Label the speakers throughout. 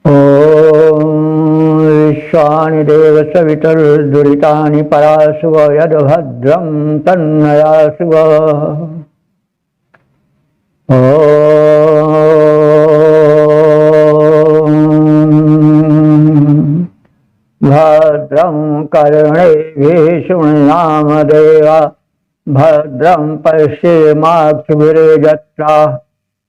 Speaker 1: ॐ विश्वानि देव सवितुर्दुरितानि पराशुव यद्भद्रं तन्नयाशुव। ॐ भद्रं कर्णेभिः शृणुयाम देवा भद्रं पश्येमाक्षभिर्यजत्राः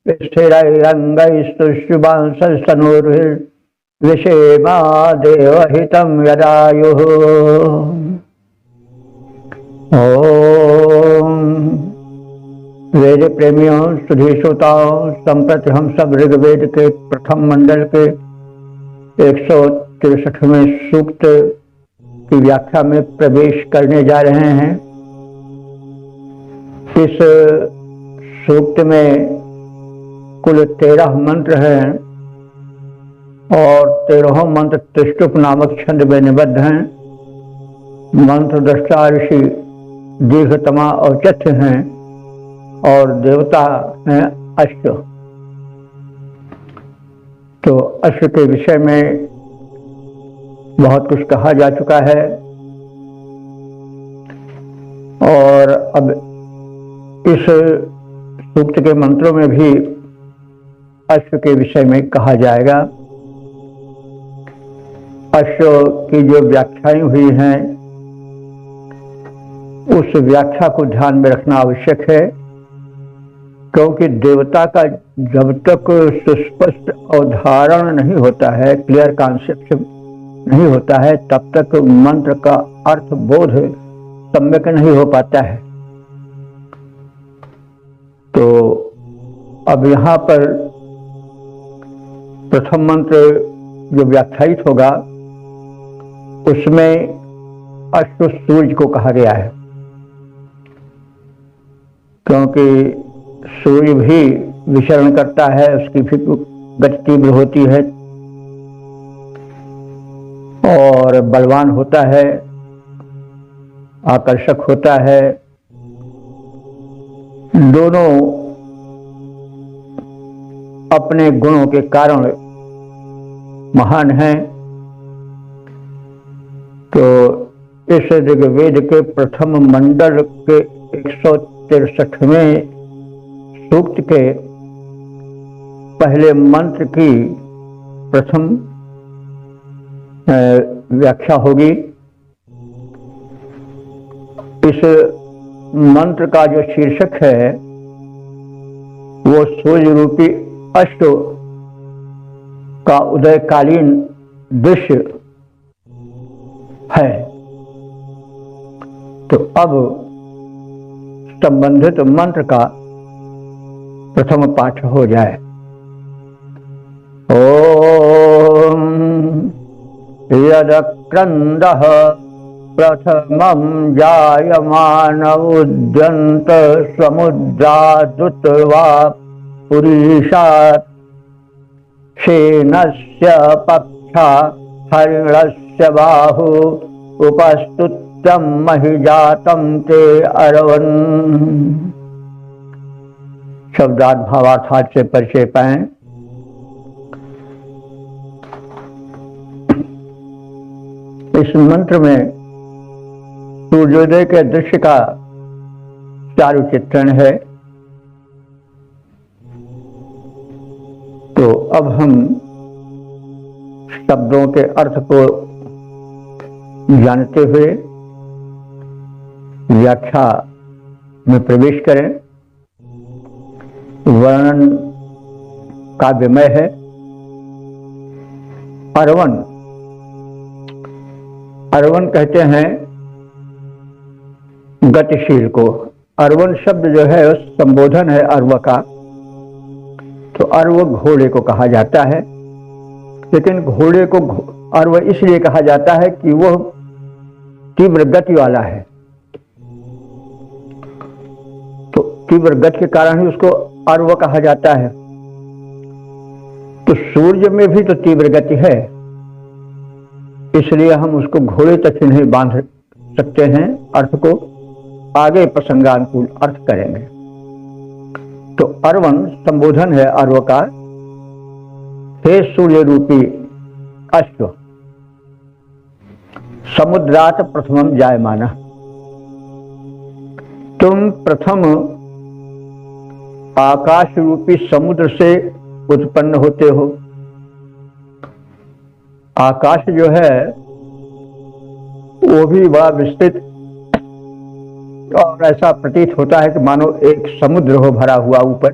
Speaker 1: स्थिरैरङ्गैस्तुष्टुवांसस्तनूर्भिर्विषेमा देवहितं यदायुः। ओम वेद प्रेमियों सुधी श्रोताओं, संप्रति हम सब ऋग्वेद के प्रथम मंडल के 163वें सूक्त की व्याख्या में प्रवेश करने जा रहे हैं। इस सूक्त में कुल 13 मंत्र हैं और 13 मंत्र त्रिष्टुप नामक छंद में निबद्ध हैं। मंत्र दृष्टा ऋषि दीर्घतमा औचित्य हैं और देवता हैं अश्व। तो अश्व के विषय में बहुत कुछ कहा जा चुका है और अब इस सूक्त के मंत्रों में भी अश्व के विषय में कहा जाएगा। अश्व की जो व्याख्याएं हुई हैं उस व्याख्या को ध्यान में रखना आवश्यक है, क्योंकि देवता का जब तक सुस्पष्ट अवधारण नहीं होता है, क्लियर कॉन्सेप्ट नहीं होता है, तब तक मंत्र का अर्थ बोध सम्यक नहीं हो पाता है। तो अब यहाँ पर प्रथम मंत्र जो व्याख्यायित होगा उसमें अश्व सूर्य को कहा गया है, क्योंकि सूर्य भी विचरण करता है, उसकी भी गति तीव्र होती है और बलवान होता है, आकर्षक होता है। दोनों अपने गुणों के कारण महान हैं। तो इस ऋग्वेद के प्रथम मंडल के 163वें सूक्त के पहले मंत्र की प्रथम व्याख्या होगी। इस मंत्र का जो शीर्षक है वो सूर्य रूपी अश्व का उदयकालीन दृश्य है। तो अब संबंधित मंत्र का प्रथम पाठ हो जाए। ओम यदक्रंदः प्रथमं जायमान उद्यंत समुद्रादुत्वा पुरीशात् शेनस्य पक्षा हरिणस्य बाहु उपस्तुत्यं महिजातं ते अरवन्। शब्दार्थ भावार्थात से परिचय पाएं। इस मंत्र में सूर्योदय के दृश्य का चारु चित्रण है। तो अब हम शब्दों के अर्थ को जानते हुए व्याख्या में प्रवेश करें। वर्णन काव्यमय है। अरवन, अरवन कहते हैं गतिशील को। अरवन शब्द जो है संबोधन है अर्व का। तो अर्व घोड़े को कहा जाता है, लेकिन घोड़े को अर्व इसलिए कहा जाता है कि वह तीव्र गति वाला है। तो तीव्र गति के कारण ही उसको अर्व कहा जाता है। तो सूर्य में भी तो तीव्र गति है, इसलिए हम उसको घोड़े तक ही नहीं बांध सकते हैं। अर्थ को आगे प्रसंगानुकूल अर्थ करेंगे। तो अर्वन संबोधन है अर्व का। हे सूर्य रूपी अश्व समुद्रात प्रथमम जायमाना, तुम प्रथम आकाश रूपी समुद्र से उत्पन्न होते हो। आकाश जो है वो भी बड़ा विस्तृत और ऐसा प्रतीत होता है कि मानो एक समुद्र हो भरा हुआ, ऊपर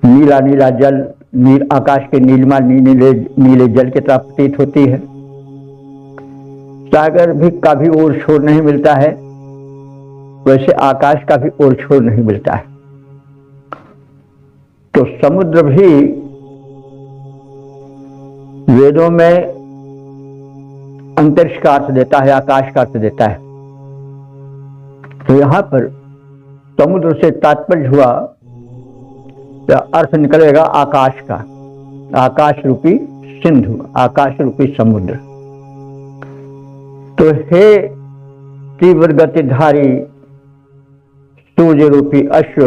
Speaker 1: नीला नीला जल, आकाश के नीलिमा नीले जल की तरह प्रतीत होती है। सागर भी का भी ओर छोर नहीं मिलता है, वैसे आकाश का भी ओर छोर नहीं मिलता है। तो समुद्र भी वेदों में अंतरिक्ष का अर्थ देता है, आकाश का अर्थ देता है। तो यहां पर समुद्र से तात्पर्य हुआ तो अर्थ निकलेगा आकाश का, आकाश रूपी सिंधु, आकाश रूपी समुद्र। तो हे तीव्र गतिधारी सूर्य रूपी अश्व,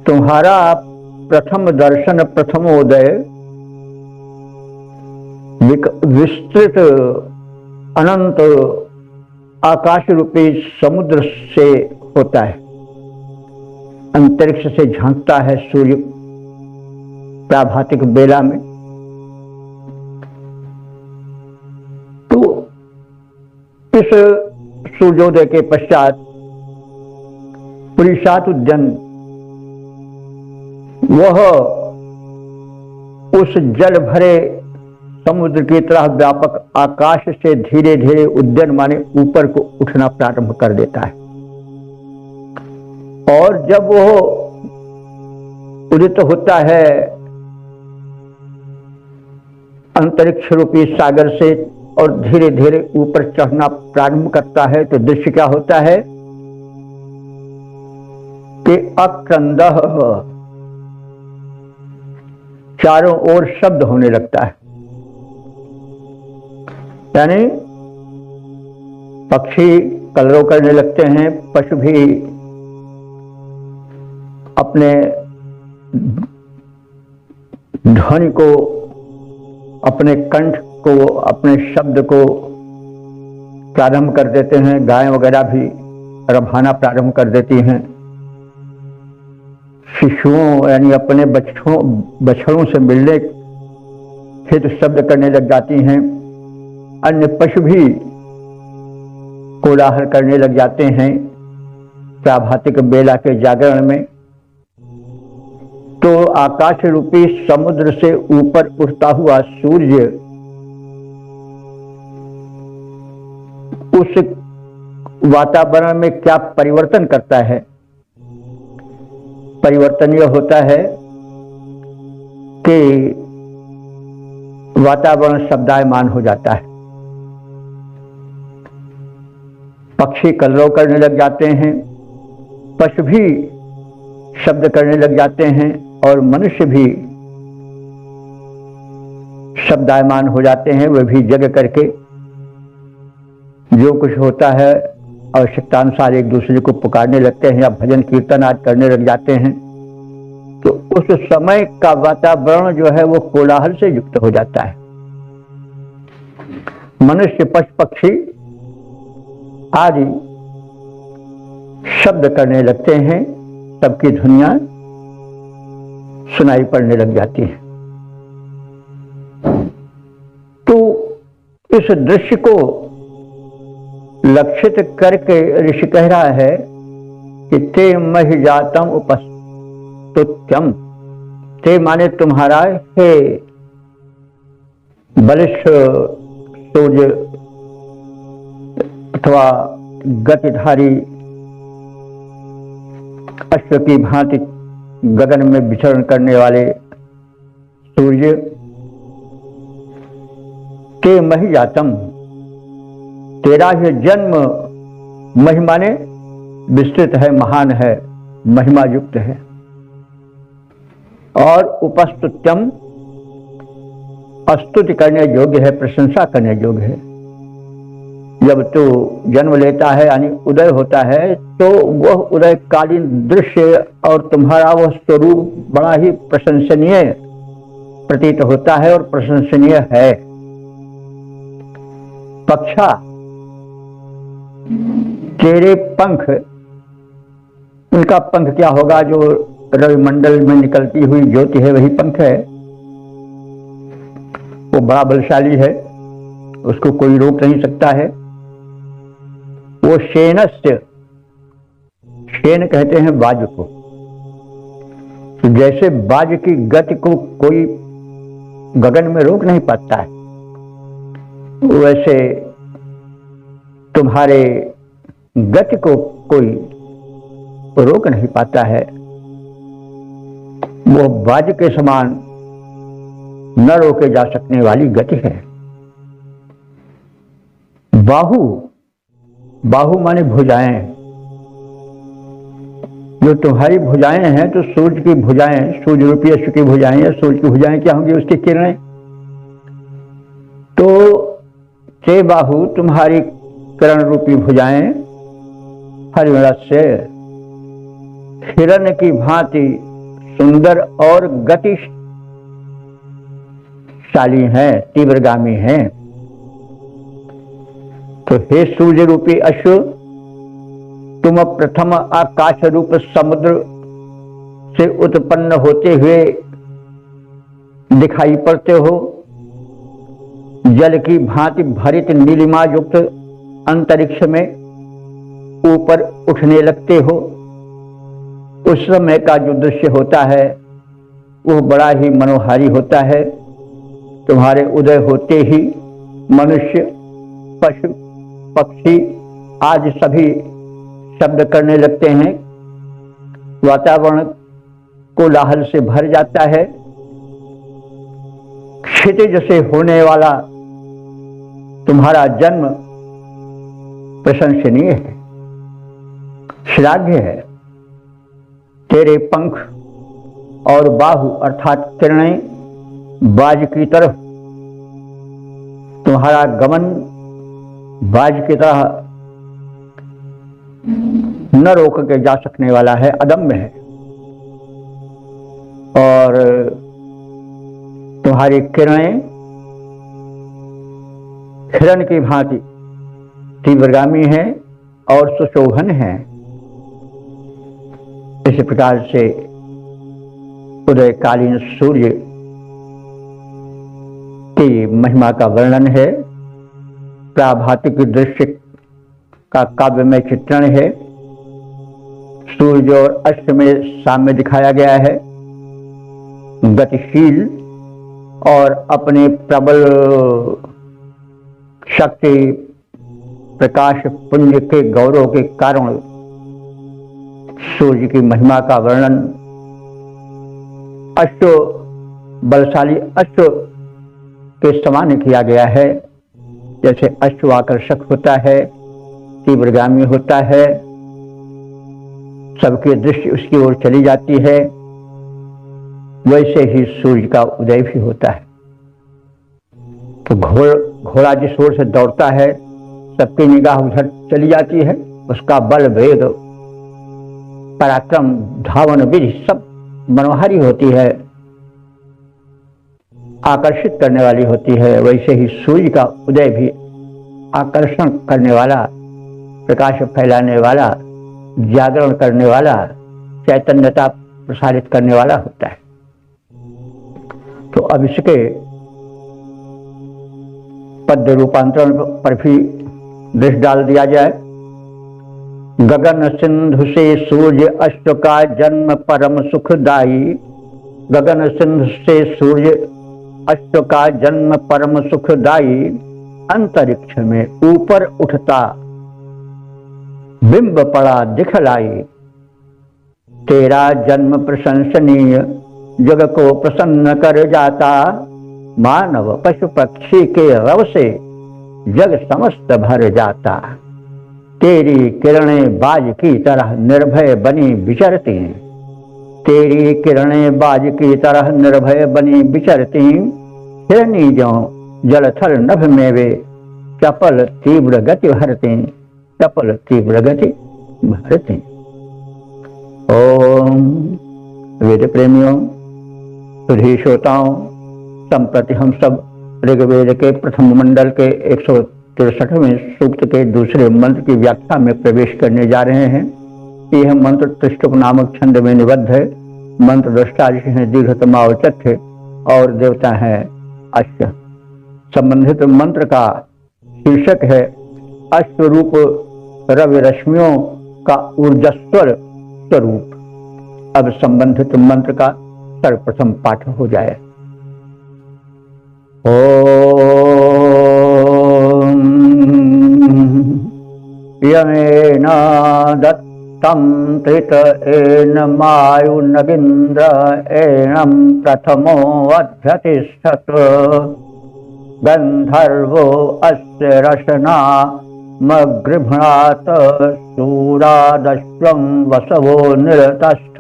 Speaker 1: तुम्हारा प्रथम दर्शन, प्रथमोदय विस्तृत अनंत आकाश रूपी समुद्र से होता है। अंतरिक्ष से झांकता है सूर्य प्राभातिक बेला में। तो इस सूर्योदय के पश्चात पुरीषात उद्यन, वह उस जल भरे समुद्र की तरह व्यापक आकाश से धीरे धीरे उद्यन माने ऊपर को उठना प्रारंभ कर देता है। और जब वो उदित होता है अंतरिक्ष रूपी सागर से और धीरे धीरे ऊपर चढ़ना प्रारंभ करता है, तो दृश्य क्या होता है कि अक्रंदः, चारों ओर शब्द होने लगता है। यानी पक्षी कलरव करने लगते हैं, पशु भी अपने ध्वनि को, अपने कंठ को, अपने शब्द को प्रारंभ कर देते हैं। गाय वगैरह भी रभाना प्रारंभ कर देती हैं। शिशुओं यानी अपने बछड़ों से मिलने हेतु शब्द करने लग जाती हैं। अन्य पशु भी कोलाहल करने लग जाते हैं प्राभातिक बेला के जागरण में। तो आकाश रूपी समुद्र से ऊपर उठता हुआ सूर्य उस वातावरण में क्या परिवर्तन करता है? परिवर्तन यह होता है कि वातावरण शब्दायमान हो जाता है। पक्षी कलरव करने लग जाते हैं, पशु भी शब्द करने लग जाते हैं और मनुष्य भी शब्दायमान हो जाते हैं। वे भी जग करके जो कुछ होता है आवश्यकतानुसार एक दूसरे को पुकारने लगते हैं या भजन कीर्तन आदि करने लग जाते हैं। तो उस समय का वातावरण जो है वो कोलाहल से युक्त हो जाता है। मनुष्य, पशु, पक्षी आदि शब्द करने लगते हैं, सबकी ध्वनियां सुनाई पड़ने लग जाती हैं। तो इस दृश्य को लक्षित करके ऋषि कह रहा है कि ते महिजातम उपस्तुत्यम, ते माने तुम्हारा, हे बलिष्ठ सूर्य अथवा गतिधारी अश्व की भांति गगन में विचरण करने वाले सूर्य, ते महिजातम, तेरा यह जन्म महिमा ने विस्तृत है, महान है, महिमा युक्त है। और उपस्तुत्यम, स्तुति करने योग्य है, प्रशंसा करने योग्य है। जब तू जन्म लेता है यानी उदय होता है तो वह उदयकालीन दृश्य और तुम्हारा वह स्वरूप बड़ा ही प्रशंसनीय प्रतीत होता है और प्रशंसनीय है। पक्षा, तेरे पंख, उनका पंख क्या होगा? जो रविमंडल में निकलती हुई ज्योति है वही पंख है। वो बड़ा बलशाली है, उसको कोई रोक नहीं सकता है। वो शेनस्य, शेन कहते हैं बाज को। तो जैसे बाज की गति को कोई गगन में रोक नहीं पाता है, वैसे तुम्हारे गति को कोई रोक नहीं पाता है। वो बाज के समान न रोके जा सकने वाली गति है। बाहु, बाहु माने भुजाएं। जो तुम्हारी भुजाएं हैं, तो सूर्य की भुजाएं, सूर्य रूपी अश्व की भुजाएं या सूर्य की भुजाएं क्या होंगी? उसकी किरणें। तो ते बाहु, तुम्हारी किरण रूपी भुजाएं हरिवंश से हिरण की भांति सुंदर और गतिशाली हैं, तीव्रगामी हैं। तो हे सूर्य रूपी अश्व, तुम प्रथम आकाश रूप समुद्र से उत्पन्न होते हुए दिखाई पड़ते हो। जल की भांति भरित नीलिमा युक्त अंतरिक्ष में ऊपर उठने लगते हो। उस समय का जो दृश्य होता है वो बड़ा ही मनोहारी होता है। तुम्हारे उदय होते ही मनुष्य, पशु, पक्षी आदि सभी शब्द करने लगते हैं। वातावरण कोलाहल से भर जाता है। क्षितिज से होने वाला तुम्हारा जन्म प्रशंसनीय है, श्लाघ्य है। तेरे पंख और बाहु अर्थात किरणें बाज की तरफ, तुम्हारा गमन बाज की तरह न रोक के जा सकने वाला है, अदम्य है। और तुम्हारी किरणें हिरण की भांति तीव्रगामी है और सुशोभन है। इस प्रकार से उदयकालीन सूर्य की महिमा का वर्णन है। प्राभातिक दृश्य का काव्य में चित्रण है। सूर्य और अश्व में साम्य दिखाया गया है। गतिशील और अपने प्रबल शक्ति प्रकाश पुण्य के गौरव के कारण सूर्य की महिमा का वर्णन अश्व, बलशाली अश्व के समान किया गया है। जैसे अश्व आकर्षक होता है, तीव्रगामी होता है, सबकी दृष्टि उसकी ओर चली जाती है, वैसे ही सूर्य का उदय भी होता है। तो घोड़ा जिस ओर से दौड़ता है सबकी निगाह उधर चली जाती है। उसका बल, वेग, पराक्रम, धावन विधि सब मनोहारी होती है, आकर्षित करने वाली होती है। वैसे ही सूर्य का उदय भी आकर्षण करने वाला, प्रकाश फैलाने वाला, जागरण करने वाला, चैतन्यता प्रसारित करने वाला होता है। तो अब इसके पद्य रूपांतरण पर भी दृष्टि डाल दिया जाए। गगन सिंधु से सूर्य अश्व का जन्म परम सुखदाई। गगन सिंधु से सूर्य अश्व का जन्म परम सुखदाई। अंतरिक्ष में ऊपर उठता बिंब पड़ा दिखलाई। तेरा जन्म प्रशंसनीय जग को प्रसन्न कर जाता। मानव पशु पक्षी के रव से जग समस्त भर जाता। तेरी किरणें बाज की तरह निर्भय बनी विचरती। तेरी किरणें बाज की तरह निर्भय बनी विचरती। हिरनी जो जलथल नभ में वे चपल तीव्र गति भरती। चपल तीव्र गति भरती। ओम वेद प्रेमियों, सुधी श्रोताओं, संप्रति हम सब ऋग्वेद के प्रथम मंडल के 163वें सूक्त के दूसरे मंत्र की व्याख्या में प्रवेश करने जा रहे हैं। यह मंत्र त्रिष्टुप नामक छंद में निबद्ध है। मंत्र दृष्टा ऋषि हैं दीर्घतमावचथ्य और देवता है अश्व। संबंधित मंत्र का शीर्षक है अश्वरूप रवि रश्मियों का ऊर्जस्वर स्वरूप। अब संबंधित मंत्र का सर्वप्रथम पाठ हो जाए। ओम यमेन दत्तं त्रित एन मायु नगिंद्र एनं प्रथमो अध्यतिष्ठत गंधर्वो अस्य रसना मगृभणात शूरादश्वं वसवो निरतस्थ।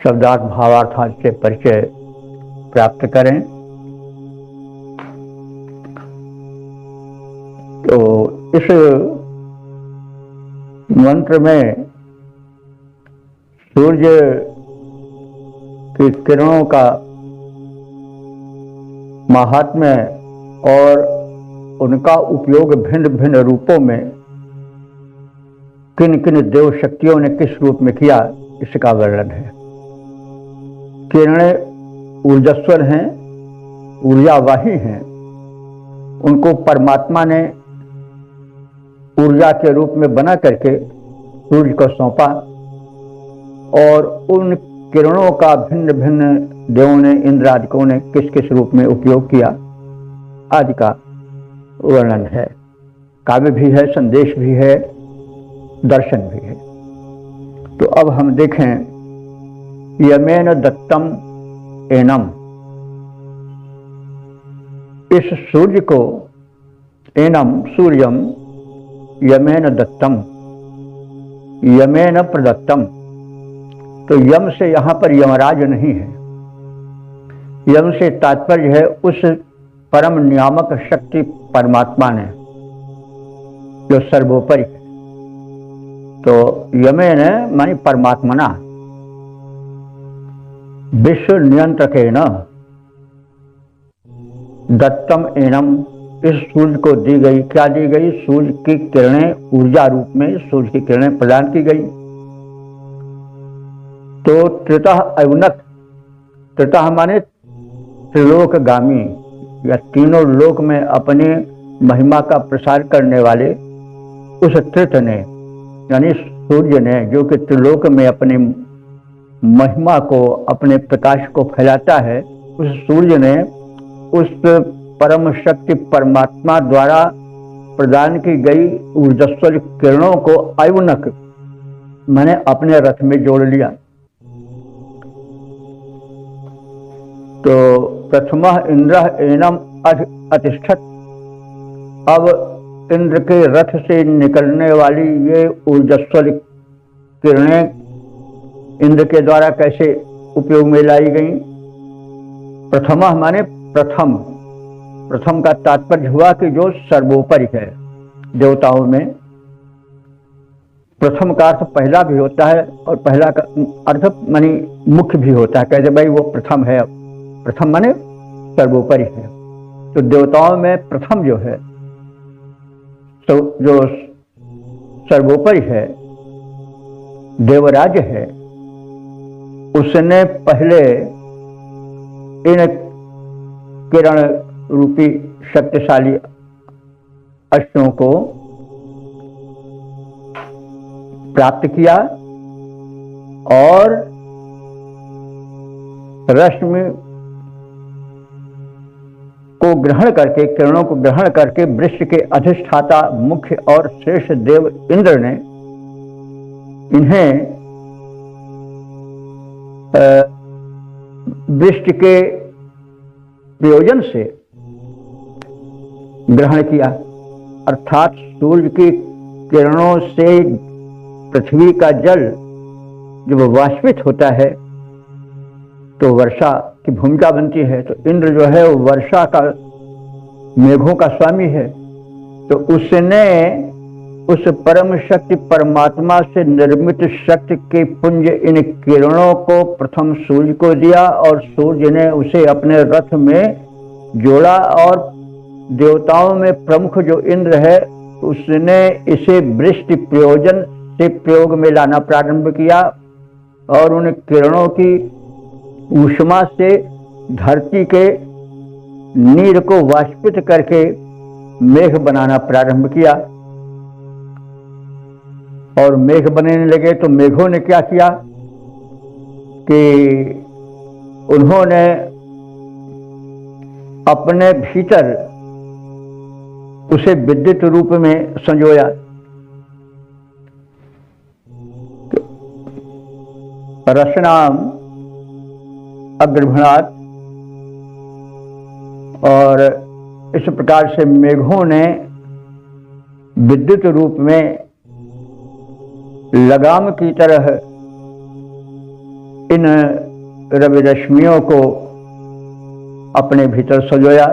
Speaker 1: शब्दार्थ भावार्थ से परिचय प्राप्त करें। तो इस मंत्र में सूर्य की किरणों का महात्म्य और उनका उपयोग भिन्न भिन्न रूपों में किन किन देव शक्तियों ने किस रूप में किया, इसका वर्णन है। किरणें ऊर्जस्वर हैं, ऊर्जावाही हैं। उनको परमात्मा ने ऊर्जा के रूप में बना करके सूर्य को सौंपा और उन किरणों का भिन्न भिन्न देवों ने, इंद्र आदिकों ने किस किस रूप में उपयोग किया आदि का वर्णन है। काव्य भी है, संदेश भी है, दर्शन भी है। तो अब हम देखें यमेन दत्तम एनम। इस सूर्य को एनम सूर्यम यमेन दत्तम, यमेन प्रदत्तम। तो यम से यहां पर यमराज नहीं है। यम से तात्पर्य है उस परम नियामक शक्ति परमात्मा ने जो सर्वोपरि है। तो यमेन मानी परमात्मना विश्व नियंत्रकेन दत्तम एनम। इस सूर्य को दी गई, क्या दी गई? सूर्य की किरणें ऊर्जा रूप में सूर्य की किरणें प्रदान की गई। तो त्रितः अवनत, त्रितः माने त्रिलोकगामी या तीनों लोक में अपने महिमा का प्रसार करने वाले उस त्रित ने, यानी सूर्य ने, जो कि त्रिलोक में अपने महिमा को, अपने प्रकाश को फैलाता है, उस सूर्य ने उस परम शक्ति परमात्मा द्वारा प्रदान की गई ऊर्जस्वल किरणों को अयवनक मैंने अपने रथ में जोड़ लिया। तो प्रथमः इंद्र एनम अतिष्ठत। अब इंद्र के रथ से निकलने वाली ये ऊर्जस्वल किरणें इंद्र के द्वारा कैसे उपयोग में लाई गई? प्रथमः माने प्रथम। प्रथम का तात्पर्य हुआ कि जो सर्वोपरि है। देवताओं में प्रथम का अर्थ पहला भी होता है और पहला का अर्थ मानी मुख्य भी होता है। कहते भाई वो प्रथम है, प्रथम माने सर्वोपरि है। तो देवताओं में प्रथम जो है, तो जो सर्वोपरि है, देवराज है, उसने पहले इन किरण रूपी शक्तिशाली अश्वों को प्राप्त किया और रश्मि को ग्रहण करके, किरणों को ग्रहण करके वृक्ष के अधिष्ठाता मुख्य और श्रेष्ठ देव इंद्र ने इन्हें वृक्ष के प्रयोजन से ग्रहण किया। अर्थात सूर्य की किरणों से पृथ्वी का जल जब वाष्पित होता है तो वर्षा की भूमिका बनती है। तो इंद्र जो है वो वर्षा का, मेघों का स्वामी है। तो उसने उस परम शक्ति परमात्मा से निर्मित शक्ति के पुंज इन किरणों को प्रथम सूर्य को दिया और सूर्य ने उसे अपने रथ में जोड़ा और देवताओं में प्रमुख जो इंद्र है उसने इसे वृष्टि प्रयोजन से प्रयोग में लाना प्रारंभ किया और उन किरणों की ऊष्मा से धरती के नीर को वाष्पित करके मेघ बनाना प्रारंभ किया। और मेघ बनने लगे तो मेघों ने क्या किया कि उन्होंने अपने भीतर उसे विद्युत रूप में संजोया। रसनाम अग्रभणात, और इस प्रकार से मेघों ने विद्युत रूप में लगाम की तरह इन रवि रश्मियों को अपने भीतर सजोया।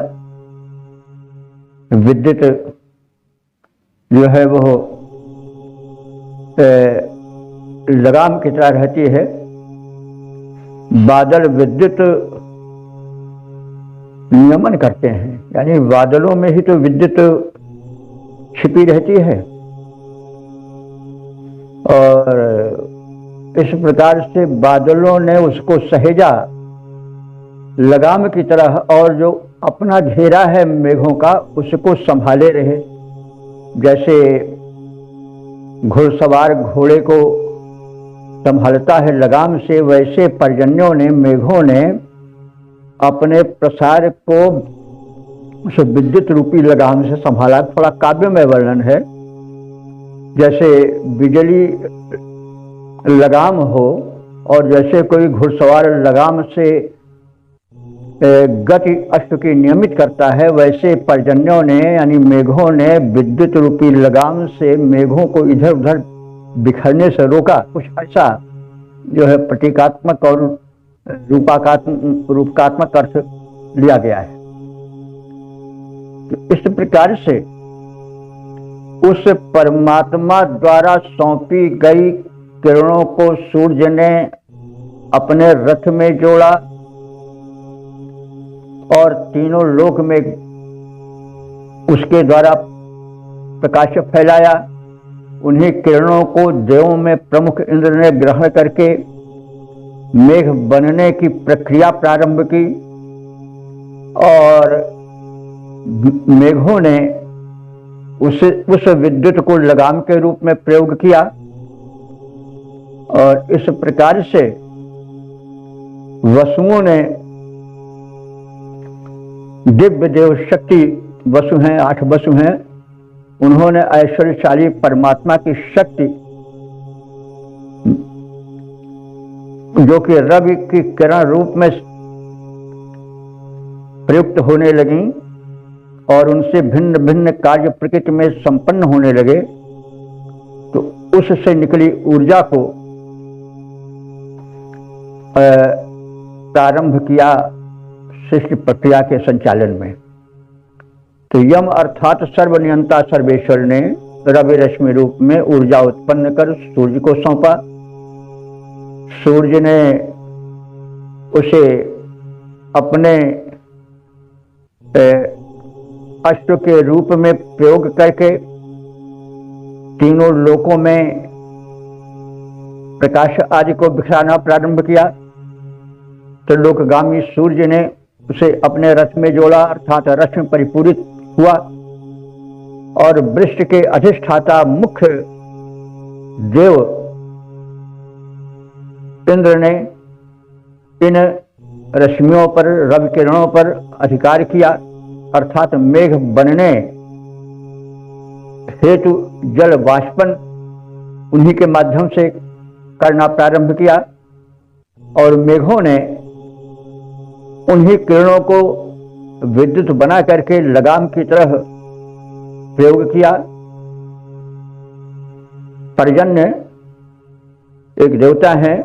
Speaker 1: विद्युत जो है वो लगाम की तरह रहती है। बादल विद्युत नियमन करते हैं, यानी बादलों में ही तो विद्युत छिपी रहती है। और इस प्रकार से बादलों ने उसको सहेजा लगाम की तरह, और जो अपना घेरा है मेघों का उसको संभाले रहे। जैसे घुड़सवार घोड़े को संभालता है लगाम से, वैसे पर्जन्यों ने, मेघों ने अपने प्रसार को उस विद्युत रूपी लगाम से संभाला। थोड़ा काव्य में वर्णन है, जैसे बिजली लगाम हो और जैसे कोई घुड़सवार लगाम से गति अश्व की नियमित करता है, वैसे पर्जन्यों ने यानी मेघों ने विद्युत रूपी लगाम से मेघों को इधर उधर बिखरने से रोका। कुछ ऐसा जो है प्रतीकात्मक और रूपकात्मक अर्थ लिया गया है। तो इस प्रकार से उस परमात्मा द्वारा सौंपी गई किरणों को सूर्य ने अपने रथ में जोड़ा और तीनों लोक में उसके द्वारा प्रकाश फैलाया। उन्हीं किरणों को देवों में प्रमुख इंद्र ने ग्रहण करके मेघ बनने की प्रक्रिया प्रारंभ की और मेघों ने उस विद्युत को लगाम के रूप में प्रयोग किया। और इस प्रकार से वसुओं ने, दिव्य देव शक्ति वसु हैं, 8 वसु हैं, उन्होंने ऐश्वर्यशाली परमात्मा की शक्ति जो कि रवि की किरण रूप में प्रयुक्त होने लगी और उनसे भिन्न भिन्न कार्य प्रकृति में संपन्न होने लगे, तो उससे निकली ऊर्जा को प्रारंभ किया सृष्टि प्रक्रिया के संचालन में। तो यम अर्थात सर्वनियंता सर्वेश्वर ने रवि रश्मि रूप में ऊर्जा उत्पन्न कर सूर्य को सौंपा। सूर्य ने उसे अपने अश्व के रूप में प्रयोग करके तीनों लोकों में प्रकाश आदि को बिखराना प्रारंभ किया। तो लोकगामी सूर्य ने उसे अपने रथ में जोड़ा, अर्थात रथ में परिपूरित हुआ और वृष्ट के अधिष्ठाता मुख्य देव इंद्र ने इन रश्मियों पर, रवि किरणों पर अधिकार किया, अर्थात मेघ बनने हेतु जल वाष्पन उन्हीं के माध्यम से करना प्रारंभ किया। और मेघों ने उन्हीं किरणों को विद्युत बना करके लगाम की तरह प्रयोग किया। पर्जन्य एक देवता हैं,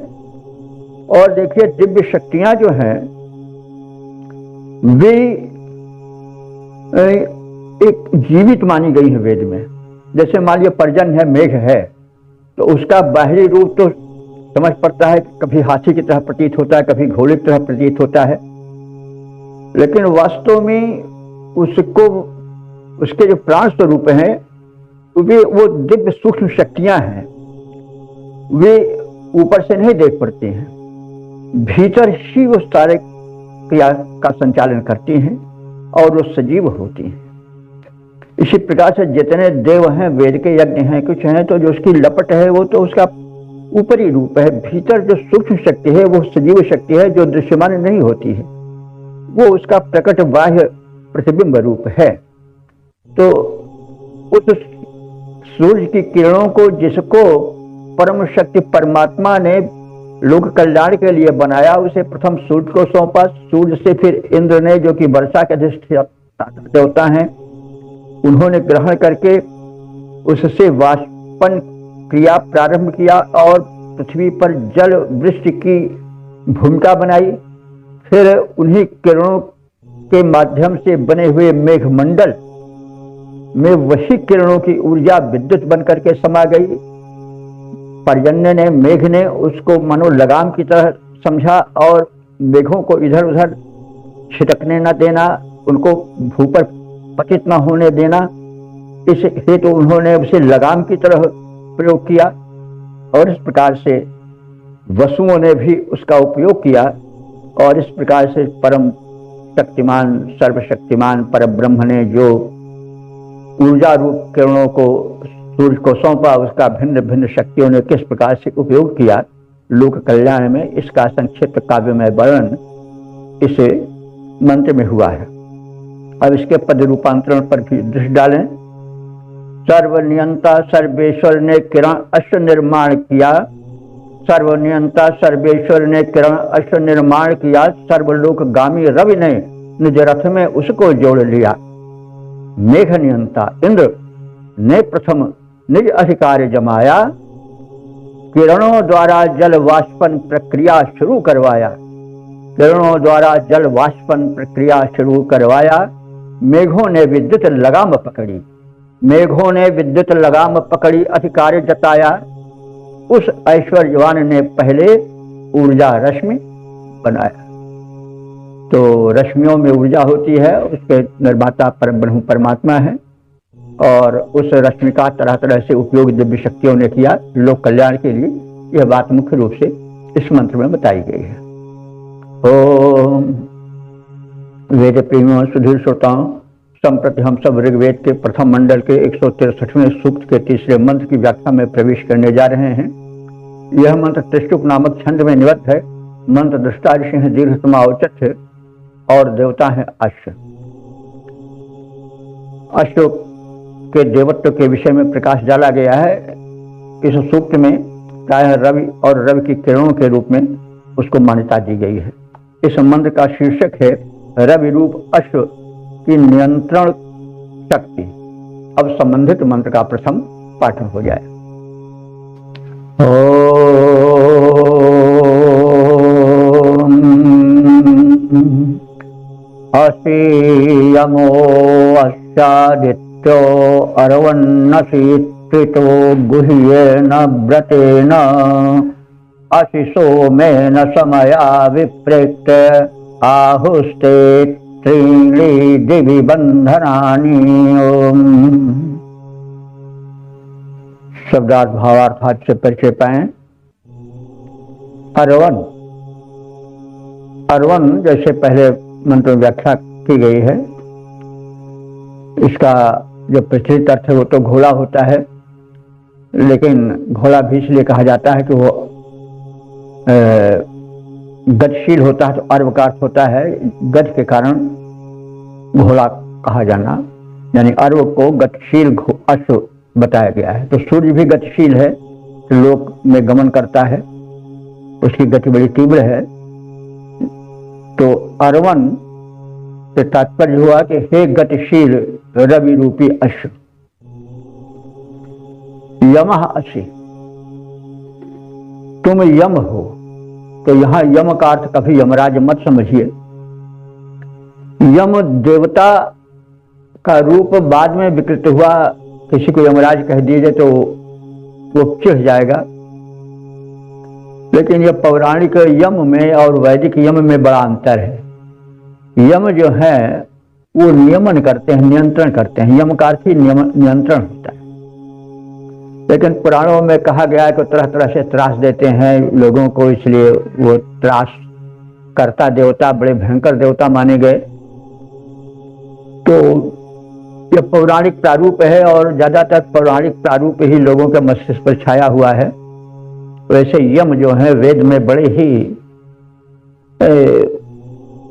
Speaker 1: और देखिए दिव्य शक्तियां जो हैं वे एक जीवित मानी गई है वेद में। जैसे मान लीजिए पर्जन्य है, मेघ है, तो उसका बाहरी रूप तो समझ पड़ता है, कभी हाथी की तरह प्रतीत होता है, कभी घोड़े की तरह प्रतीत होता है, लेकिन वास्तव में उसको, उसके जो प्राण स्वरूप हैं वो दिव्य सूक्ष्म शक्तियां हैं, वे ऊपर से नहीं देख पड़ती हैं, भीतर ही वो सारे क्रिया का संचालन करती हैं और वो सजीव होती हैं। इसी प्रकार से जितने देव हैं, वेद के यज्ञ हैं, कुछ हैं, तो जो उसकी लपट है वो तो उसका ऊपरी रूप है, भीतर जो सूक्ष्म शक्ति है वो सजीव शक्ति है, जो दृश्यमान नहीं होती है, वो उसका प्रकट बाह्य प्रतिबिंब रूप है। तो उस सूर्य की किरणों को, जिसको परम शक्ति परमात्मा ने लोक कल्याण के लिए बनाया, उसे प्रथम सूर्य को सौंपा, सूर्य से फिर इंद्र ने, जो कि वर्षा के अधिष्ठाता देवता हैं, उन्होंने ग्रहण करके उससे वाष्पन क्रिया प्रारंभ किया और पृथ्वी पर जल वृष्टि की भूमिका बनाई। फिर उन्हीं किरणों के माध्यम से बने हुए मेघमंडल में वही किरणों की ऊर्जा विद्युत बनकर के समा गई। पर्जन्य ने, मेघ ने उसको मनो लगाम की तरह समझा और मेघों को इधर उधर छिटकने न देना, उनको भू पर पतित न होने देना, इस हेतु उन्होंने उसे लगाम की तरह प्रयोग किया और इस प्रकार से वसुओं ने भी उसका उपयोग किया और इस प्रकार से परम शक्तिमान, सर्वशक्तिमान परब्रह्म ने जो ऊर्जा रूप किरणों को सूर्य को सौंपा, उसका भिन्न भिन्न शक्तियों ने किस प्रकार से उपयोग किया लोक कल्याण में, इसका संक्षिप्त काव्यमय वर्णन इस मंत्र में हुआ है। अब इसके पद रूपांतरण पर भी दृष्टि डालें। सर्वनियंता सर्वेश्वर ने किरण अश्व निर्माण किया, सर्वनियंता सर्वेश्वर ने किरण अश्व निर्माण किया, सर्वलोकगामी रवि ने निज रथ में उसको जोड़ लिया। मेघ नियंता इंद्र ने प्रथम निज अधिकार जमाया, किरणों द्वारा जल वाष्पन प्रक्रिया शुरू करवाया, किरणों द्वारा जल वाष्पन प्रक्रिया शुरू करवाया। मेघों ने विद्युत लगाम पकड़ी, मेघों ने विद्युत लगाम पकड़ी, अधिकार जताया। उस ऐश्वर्यवान ने पहले ऊर्जा रश्मि बनाया। तो रश्मियों में ऊर्जा होती है, उसके निर्माता परब्रह्म परमात्मा है और उस रश्मि का तरह तरह से उपयोग दिव्य शक्तियों ने किया लोक कल्याण के लिए। यह बात मुख्य रूप से इस मंत्र में बताई गई है। ओम वेद प्रेमियों, सुधीर श्रोताओं, संप्रति हम सब ऋग्वेद के प्रथम मंडल के 163वें सूक्त के तीसरे मंत्र की व्याख्या में प्रवेश करने जा रहे हैं। यह मंत्र त्रिष्टुप नामक छंद में निबद्ध है। मंत्र दृष्टा ऋषि है दीर्घतमा औचत है और देवता है अश्व। अश्व के देवत्व के विषय में प्रकाश डाला गया है। इस सूक्त में प्रायः रवि और रवि की किरणों के रूप में उसको मान्यता दी गई है। इस मंत्र का शीर्षक है रवि रूप अश्व की नियंत्रण शक्ति। अब संबंधित मंत्र का प्रथम पाठन हो जाए। असीयमो अस्यादित्यो अर्वन्नसि त्रितो गुह्येन व्रतेन अशिशोमेन समया विप्रेक्ष आहुस्ते त्रीणि दिवि बंधनानि। शब्दार्थ भावार्थ से परिचय पाएं। अर्वन, अर्वन जैसे पहले मंत्र में व्याख्या की गई है, इसका जो प्रचलित अर्थ है वो तो घोड़ा होता है, लेकिन घोड़ा भी इसलिए कहा जाता है कि वो गतिशील होता है, तो अर्व का अर्थ होता है गति के कारण घोड़ा कहा जाना, यानी अर्व को गतिशील अश्व बताया गया है। तो सूर्य भी गतिशील है, तो लोक में गमन करता है, उसकी गति बड़ी तीव्र है। तो अर्वन से तात्पर्य हुआ कि हे गतिशील रवि रूपी अश्व। यमः असि, तुम यम हो। तो यहां यम का अर्थ कभी यमराज मत समझिए। यम देवता का रूप बाद में विकृत हुआ किसी को यमराज कह दीजिए तो वो चिढ़ जाएगा। लेकिन ये पौराणिक यम में और वैदिक यम में बड़ा अंतर है। यम जो है वो नियमन करते हैं, नियंत्रण करते हैं। यम का अर्थ ही नियंत्रण होता है। लेकिन पुराणों में कहा गया है कि तरह तरह से त्रास देते हैं लोगों को, इसलिए वो त्रास करता देवता बड़े भयंकर देवता माने गए। तो यह पौराणिक प्रारूप है और ज्यादातर पौराणिक प्रारूप ही लोगों के मस्तिष्क पर छाया हुआ है। वैसे यम जो है वेद में बड़े ही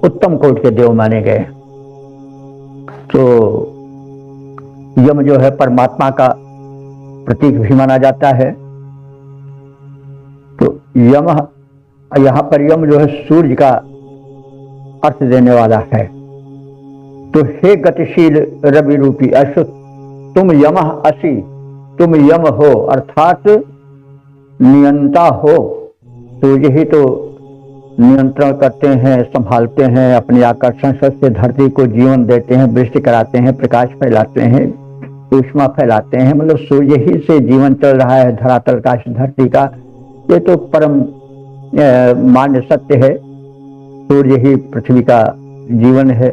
Speaker 1: उत्तम कोटि के देव माने गए। तो यम जो है परमात्मा का प्रतीक भी माना जाता है। तो यम, यहां पर यम जो है सूर्य का अर्थ देने वाला है। तो हे गतिशील रवि रूपी अश्व, तुम यमः असि, तुम यम हो अर्थात नियंता हो। सूर्य ही तो नियंत्रण करते हैं, संभालते हैं, अपने आकर्षण से धरती को जीवन देते हैं, वृष्टि कराते हैं, प्रकाश फैलाते हैं, ऊष्मा फैलाते हैं। मतलब सूर्य ही से जीवन चल रहा है धरातल का, धरती का। ये तो परम मान्य सत्य है। सूर्य ही पृथ्वी का जीवन है,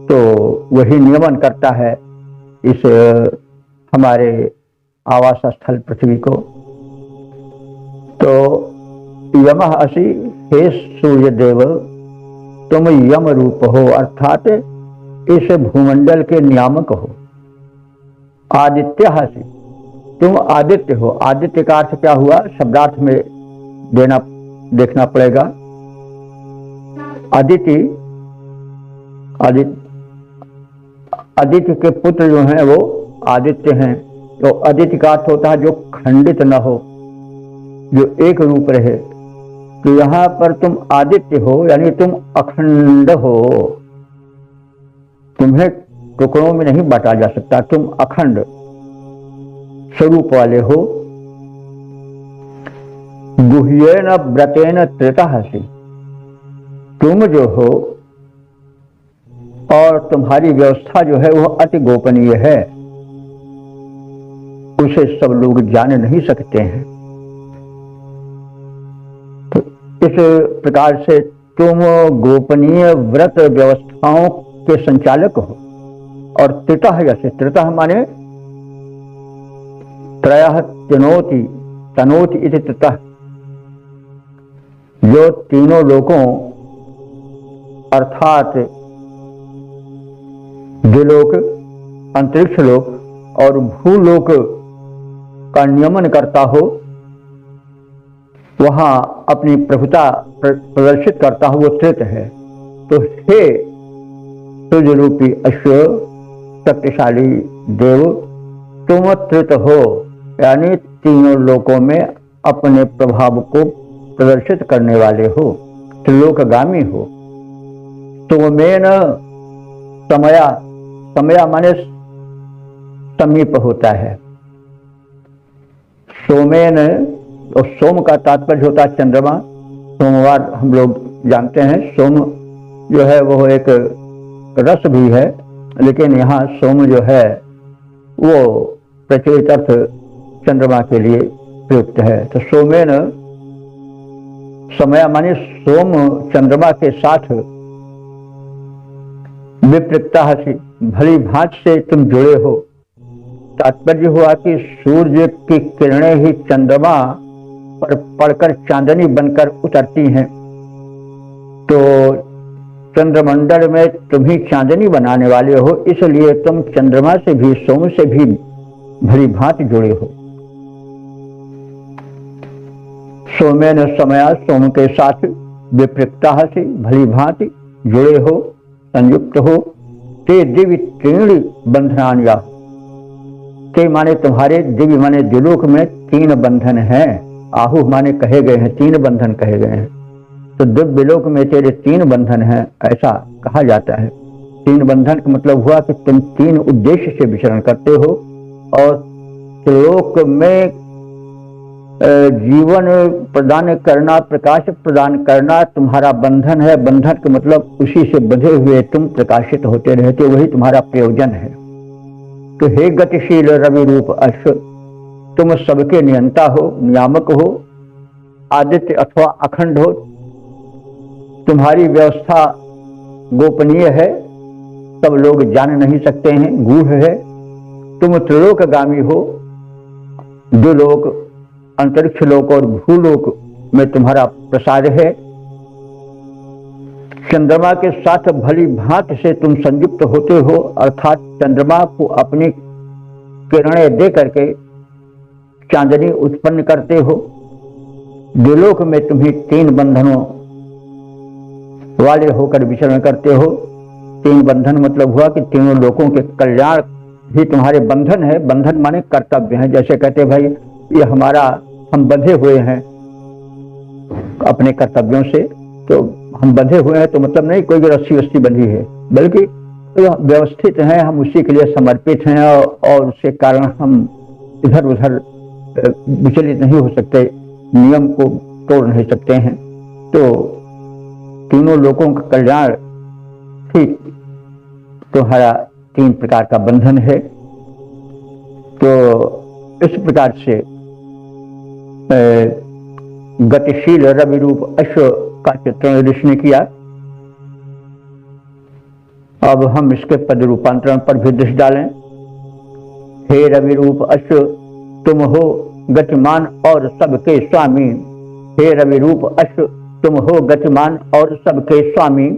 Speaker 1: तो वही नियमन करता है इस हमारे आवास स्थल पृथ्वी को। तो यमः असि, हे सूर्य देव तुम यम रूप हो अर्थात इस भूमंडल के नियामक हो। आदित्य असि, तुम आदित्य हो। आदित्य का अर्थ क्या हुआ, शब्दार्थ में देखना पड़ेगा। अदिति, आदित्य के पुत्र जो हैं वो आदित्य हैं। तो आदित्य का अर्थ होता है जो खंडित न हो, जो एक रूप रहे। तो यहां पर तुम आदित्य हो यानी तुम अखंड हो, तुम्हें टुकड़ों में नहीं बांटा जा सकता, तुम अखंड स्वरूप वाले हो। गुह्येन व्रतेन त्रितहसि, तुम जो हो और तुम्हारी व्यवस्था जो है वो अति गोपनीय है, उसे सब लोग जान नहीं सकते हैं। तो इस प्रकार से तुम गोपनीय व्रत व्यवस्थाओं के संचालक हो। और त्रितः, जैसे त्रितः माने त्रयः तनोति, तनोति इति त्रितः, जो तीनों लोकों अर्थात द्विलोक, अंतरिक्ष लोक और भूलोक का नियमन करता हो, वहां अपनी प्रभुता प्रदर्शित करता हो, वो त्रित है। तो हे सूर्य रूपी अश्व शक्तिशाली देव, तुम त्रित हो यानी तीनों लोकों में अपने प्रभाव को प्रदर्शित करने वाले हो, त्रिलोकगामी हो। सोमेन समया, समया माने समीप होता है। सोमेन, और सोम का तात्पर्य होता है चंद्रमा। सोमवार हम लोग जानते हैं, सोम जो है वो एक रस भी है, लेकिन यहाँ सोम जो है वो प्रचलित अर्थ चंद्रमा के लिए प्रयुक्त है। तो सोमेन समय माने सोम चंद्रमा के साथ विपरीतता, भली भांति से तुम जुड़े हो। तात्पर्य हुआ कि सूर्य की किरणें ही चंद्रमा पर पड़कर चांदनी बनकर उतरती हैं। तो चंद्रमंडल में तुम ही चांदनी बनाने वाले हो, इसलिए तुम चंद्रमा से भी, सोम से भी भली भांति जुड़े हो। सोमेन समया, सोम के साथ विपरीतता से भली भांति जुड़े हो, संयुक्त हो। ते दिव्य तीन बंधनान्या, ते माने तुम्हारे, दिव्य माने द्विलोक में तीन बंधन हैं। आहु माने कहे गए हैं, तीन बंधन कहे गए हैं। तो दिव्य लोक में तेरे तीन बंधन हैं, ऐसा कहा जाता है। तीन बंधन का मतलब हुआ कि तुम तीन उद्देश्य से विचरण करते हो और त्रिलोक में जीवन प्रदान करना, प्रकाश प्रदान करना तुम्हारा बंधन है। बंधन का मतलब उसी से बंधे हुए तुम प्रकाशित होते रहते, वही तुम्हारा प्रयोजन है। तो हे गतिशील रवि रूप अश्व, तुम सबके नियंता हो, नियामक हो, आदित्य अथवा अखंड हो। तुम्हारी व्यवस्था गोपनीय है, सब लोग जान नहीं सकते हैं, गूढ़ है। तुम त्रिलोकगामी हो, द्युलोक, अंतरिक्ष लोक और भूलोक में तुम्हारा प्रसाद है। चंद्रमा के साथ भली भांति से तुम संयुक्त होते हो, अर्थात चंद्रमा को अपनी किरणें दे करके चांदनी उत्पन्न करते हो। द्युलोक में तुम्हें 3 बंधनों वाले होकर विचरण करते हो। 3 बंधन मतलब हुआ कि तीनों लोकों के कल्याण ही तुम्हारे बंधन है। बंधन माने कर्तव्य है। जैसे कहते भाई ये हमारा, हम बंधे हुए हैं अपने कर्तव्यों से, तो हम बंधे हुए हैं तो मतलब नहीं कोई रस्सी वस्सी बंधी है, बल्कि व्यवस्थित हैं, हम उसी के लिए समर्पित हैं और उसके कारण हम इधर उधर विचलित नहीं हो सकते, नियम को तोड़ नहीं सकते हैं। तो तीनों लोगों का कल्याण ठीक तुम्हारा 3 प्रकार का बंधन है। तो इस प्रकार से गतिशील रवि रूप अश्व का चित्रण ऋषि ने किया। अब हम इसके पद रूपांतरण पर भी दृष्टि डालें। हे रवि रूप अश्व, तुम हो गतिमान और सबके स्वामी। हे रवि रूप अश्व, तुम हो गतिमान और सबके स्वामी।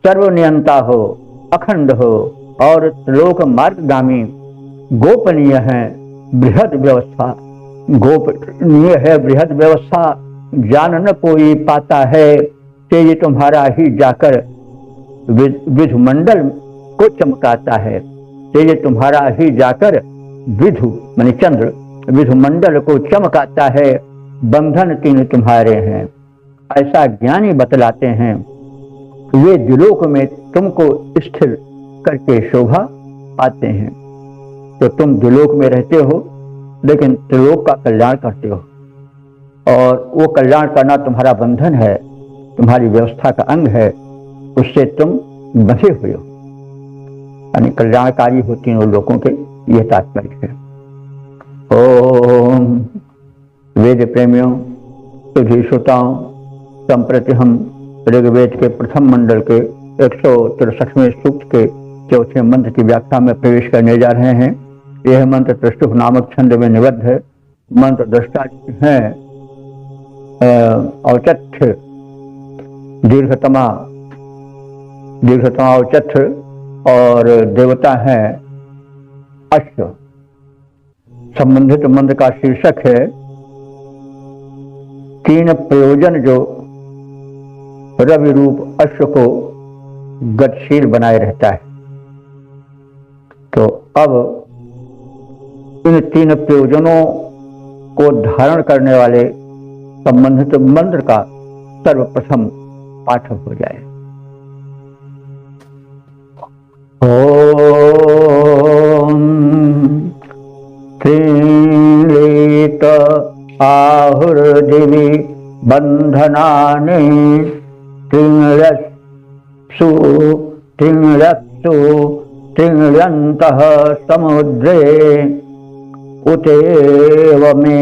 Speaker 1: सर्वनियंता हो, अखंड हो और त्रिलोक मार्गगामी। गोपनीय है बृहद व्यवस्था, गोपनीय है बृहद व्यवस्था, जान न कोई पाता है। तेज तुम्हारा ही जाकर विधुमंडल को चमकाता है। तेज तुम्हारा ही जाकर विधु माने चंद्र, विधुमंडल को चमकाता है। बंधन 3 तुम्हारे हैं, ऐसा ज्ञानी बतलाते हैं। वे द्युलोक में तुमको स्थिर करके शोभा पाते हैं। तो तुम द्युलोक में रहते हो लेकिन त्रिलोक का कल्याण करते हो, और वो कल्याण करना तुम्हारा बंधन है, तुम्हारी व्यवस्था का अंग है, उससे तुम बंधे हुए हो, यानी कल्याणकारी हो तीनों लोगों के, यह तात्पर्य है। ओम वेद प्रेमियों, सभी श्रोताओं, संप्रति हम ऋग्वेद के प्रथम मंडल के 163वें सूक्त के 4थे मंत्र की व्याख्या में प्रवेश करने जा रहे हैं। यह मंत्र त्रिष्टुप नामक छंद में निबद्ध है। मंत्र दृष्टा है औचथ्य दीर्घतमा औचथ्य, और देवता है अश्व। संबंधित मंत्र का शीर्षक है 3 प्रयोजन जो रवि रूप अश्व को गतिशील बनाए रहता है। तो अब इन 3 प्रयोजनों को धारण करने वाले संबंधित मंत्र का सर्वप्रथम पाठ हो जाए। ओम त्रिलेत आहुर्दिवि बंधनानि त्रिंलक्षु त्रिंलयन्तः समुद्रे उतेव मे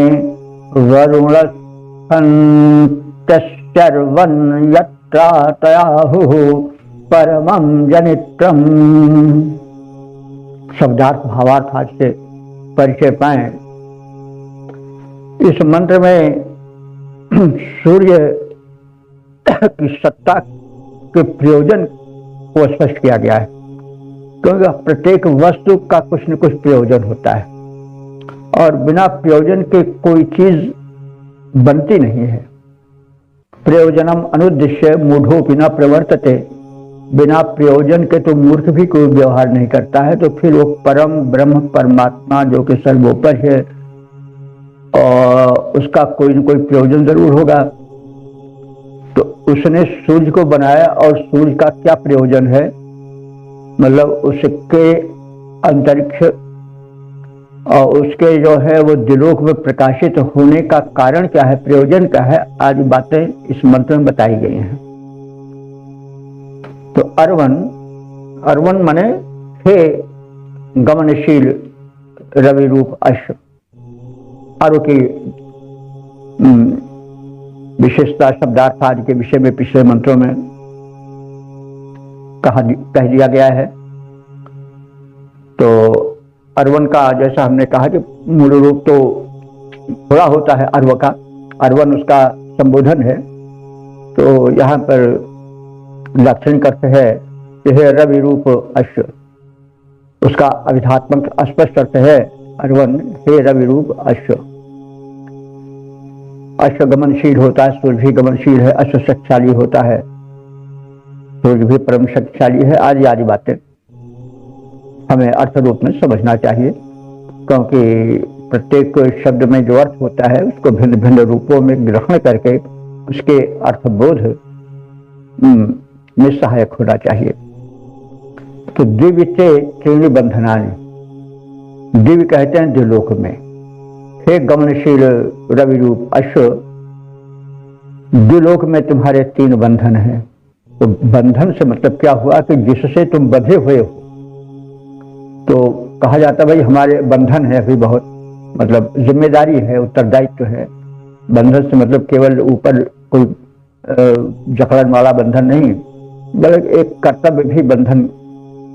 Speaker 1: वरुणस्तर्वन् यत्रातयाहुः परमं जनित्रम्। शब्दार्थ भावार्थ आज से परिचय पाएं। इस मंत्र में सूर्य की सत्ता के प्रयोजन को स्पष्ट किया गया है, क्योंकि प्रत्येक वस्तु का कुछ न कुछ प्रयोजन होता है और बिना प्रयोजन के कोई चीज बनती नहीं है। प्रयोजनम अनुद्देश्य मूढ़ोपि न प्रवर्तते। बिना प्रयोजन के तो मूर्ख भी कोई व्यवहार नहीं करता है। तो फिर वो परम ब्रह्म परमात्मा जो कि सर्वोपर है और उसका कोई न कोई प्रयोजन जरूर होगा। तो उसने सूर्य को बनाया और सूर्य का क्या प्रयोजन है, मतलब उसके अंतरिक्ष और उसके जो है वो द्युलोक में प्रकाशित होने का कारण क्या है, प्रयोजन क्या है, आदि बातें इस मंत्र में बताई गई हैं। तो अर्वन माने हे गमनशील रवि रूप अश्व। अर्व की विशेषता शब्दार्थ आदि के विषय में पिछले मंत्रों में कह दिया गया है। तो अर्वन का जैसा हमने कहा कि मूल रूप तो थोड़ा होता है अर्व का, अर्वन उसका संबोधन है। तो यहाँ पर लाक्षणिक अर्थ है कि हे रवि रूप अश्व, उसका अविधात्मक स्पष्ट अर्थ है अर्वन, हे रवि रूप अश्व। अश्व गमनशील होता है, सूर्य भी गमनशील है, अश्व शक्तिशाली होता है, सूर्य भी परम शक्तिशाली है, आदि आदि बातें हमें अर्थ रूप में समझना चाहिए, क्योंकि प्रत्येक शब्द में जो अर्थ होता है उसको भिन्न भिन्न रूपों में ग्रहण करके उसके अर्थबोध में सहायक होना चाहिए। तो दिव्य त्रीणि बंधनानि, दिव्य कहते हैं द्विलोक में। हे गमनशील रवि रूप अश्व, द्विलोक में तुम्हारे 3 बंधन हैं। तो बंधन से मतलब क्या हुआ कि जिससे तुम बंधे हुए हो। तो कहा जाता भाई हमारे बंधन है अभी बहुत, मतलब जिम्मेदारी है, उत्तरदायित्व है। बंधन से मतलब केवल ऊपर कोई जकड़न वाला बंधन नहीं, बल्कि एक कर्तव्य भी बंधन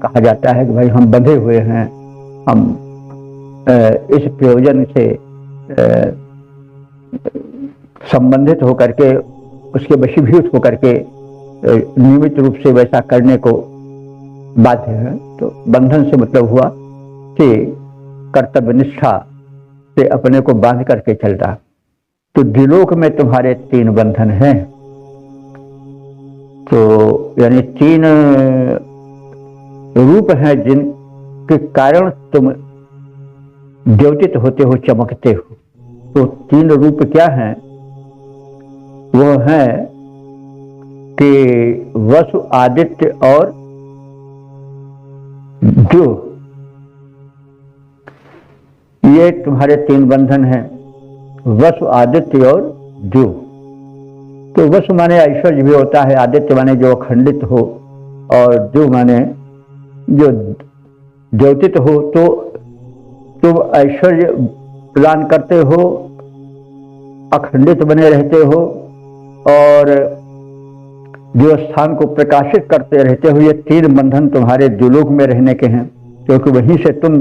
Speaker 1: कहा जाता है कि भाई हम बंधे हुए हैं, हम इस प्रयोजन से संबंधित होकर के, उसके वशीभूत होकर के नियमित रूप से वैसा करने को बाध्य है। तो बंधन से मतलब हुआ कि कर्तव्य निष्ठा से अपने को बांध करके चलता। तो द्विलोक में तुम्हारे 3 बंधन हैं। तो यानी 3 रूप हैं जिनके कारण तुम द्योतित होते हो, चमकते हो। तो 3 रूप क्या हैं? वो है कि वसु, आदित्य और द्युः। ये तुम्हारे 3 बंधन हैं, वसु, आदित्य और द्युः। तो वसु माने ऐश्वर्य भी होता है, आदित्य माने जो अखंडित हो, और द्युः माने जो द्योतित हो। तो तुम ऐश्वर्य प्रदान करते हो, अखंडित बने रहते हो, और जो स्थान को प्रकाशित करते रहते हो। ये 3 बंधन तुम्हारे द्विलोक में रहने के हैं, क्योंकि वहीं से तुम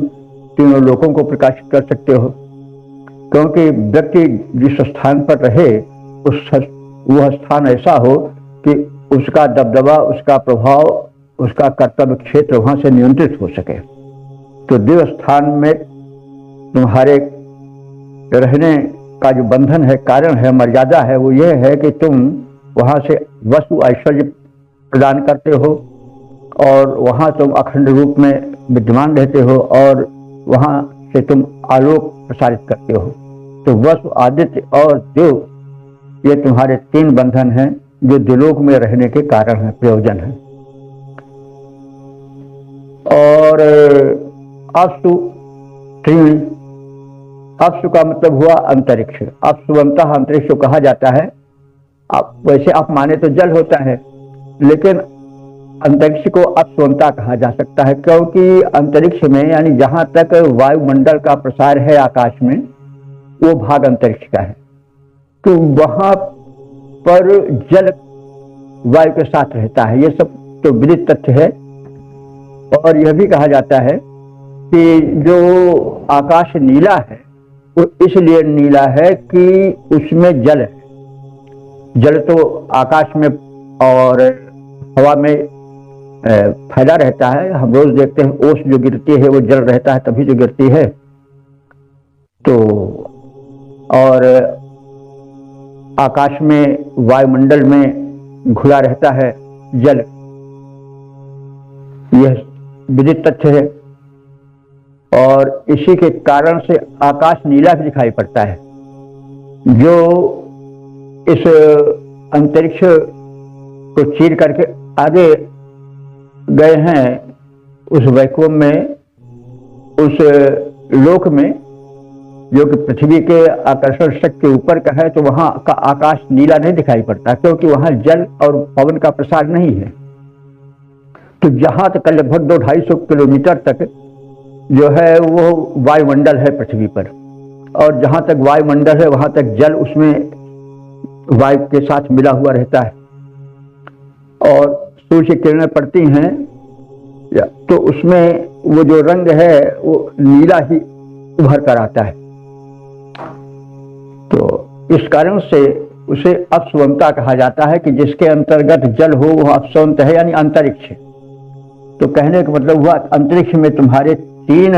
Speaker 1: तीनों लोकों को प्रकाशित कर सकते हो। क्योंकि व्यक्ति जिस स्थान पर रहे वह स्थान ऐसा हो कि उसका दबदबा, उसका प्रभाव, उसका कर्तव्य क्षेत्र वहां से नियंत्रित हो सके। तो दिव्य स्थान में तुम्हारे रहने का जो बंधन है, कारण है, मर्यादा है, वो ये है कि तुम वहां से वस्तु ऐश्वर्य प्रदान करते हो, और वहां तुम अखंड रूप में विद्यमान रहते हो, और वहां से तुम आलोक प्रसारित करते हो। तो वसु, आदित्य और देव, ये तुम्हारे 3 बंधन हैं जो द्विलोक में रहने के कारण है, प्रयोजन है। और अपसु त्रीणि, अपसु का मतलब हुआ अंतरिक्ष। अपसुवंतः अंतरिक्ष को कहा जाता है। वैसे आप माने तो जल होता है, लेकिन अंतरिक्ष को अपसुवंता कहा जा सकता है, क्योंकि अंतरिक्ष में यानी जहां तक वायुमंडल का प्रसार है आकाश में, वो भाग अंतरिक्ष का है। तो वहां पर जल वायु के साथ रहता है। ये सब तो विदित तथ्य है। और यह भी कहा जाता है कि जो आकाश नीला है वो इसलिए नीला है कि उसमें जल है। जल तो आकाश में और हवा में फैला रहता है। हम रोज देखते हैं ओस जो गिरती है वो जल रहता है, तभी जो गिरती है। तो और आकाश में, वायुमंडल में घुला रहता है जल, यह विदित तथ्य है। और इसी के कारण से आकाश नीला भी दिखाई पड़ता है। जो इस अंतरिक्ष को चीर करके आगे गए हैं उस वैकुंठ में, उस लोक में, जो कि पृथ्वी के आकर्षण शक्ति के ऊपर का है, तो वहां का आकाश नीला नहीं दिखाई पड़ता, क्योंकि वहां जल और पवन का प्रसार नहीं है। तो जहां तक लगभग 200-250 किलोमीटर तक जो है वो वायुमंडल है पृथ्वी पर, और जहाँ तक वायुमंडल है वहाँ तक जल उसमें वायु के साथ मिला हुआ रहता है, और सूर्य की किरणें पड़ती हैं तो उसमें वो जो रंग है वो नीला ही उभर कर आता है। तो इस कारण से उसे अपस्वंता कहा जाता है कि जिसके अंतर्गत जल हो वह अपस्वंत है, यानी अंतरिक्ष। तो कहने का मतलब हुआ अंतरिक्ष में तुम्हारे तीन